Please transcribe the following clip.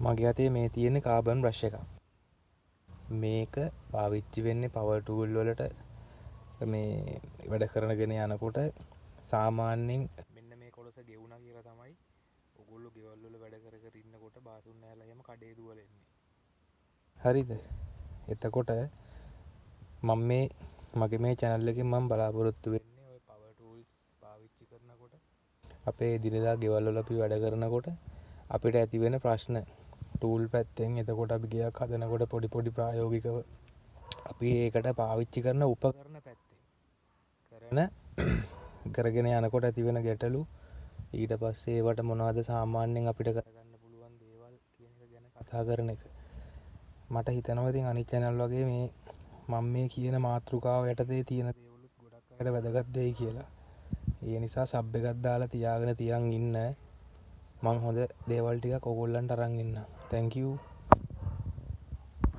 මගේ අතේ මේ තියෙන්නේ කාබන් බ්‍රෂ් එකක්. මේක පාවිච්චි වෙන්නේ පවර් ටූල් වලට මේ වැඩ කරනගෙන යනකොට සාමාන්‍යයෙන් මෙන්න මේ කොටස ගෙවුණා කියලා තමයි ඔයගොල්ලෝ ගෙවල් වල වැඩ කර කර ඉන්නකොට බාසුන් නැහැලා එහෙම කඩේ දුවලා එන්නේ. හරිද? එතකොට මගේ මේ channel එකෙන් මම බලාපොරොත්තු වෙන්නේ ඔය පවර් ටූල්ස් පාවිච්චි කරනකොට අපේ එදිනෙදා ගෙවල් වල අපි වැඩ කරනකොට අපිට ඇති වෙන ප්‍රශ්න ටූල් පැත්තෙන්. එතකොට අපි ගයක් හදනකොට පොඩි පොඩි ප්‍රායෝගිකව අපි ඒකට පාවිච්චි කරන උපකරණ පැත්තෙන් කරගෙන යනකොට ඇති වෙන ගැටලු, ඊට පස්සේ ඒවට මොනවද සාමාන්‍යයෙන් අපිට කරගන්න පුළුවන් දේවල් කියන එක ගැන කතා කරන එක. මට හිතෙනවා ඉතින් අනිත් channel වගේ මම මේ කියන මාතෘකාව යටතේ තියෙන දේවලුත් ගොඩක් අයට වැදගත් වෙයි කියලා. ඒ නිසා සබ් එකක් දාලා තියාගෙන තියන් ඉන්න. මම හොඳ දේවල් ටිකක් ඔයගොල්ලන්ට අරන් ඉන්නම්. Thank you.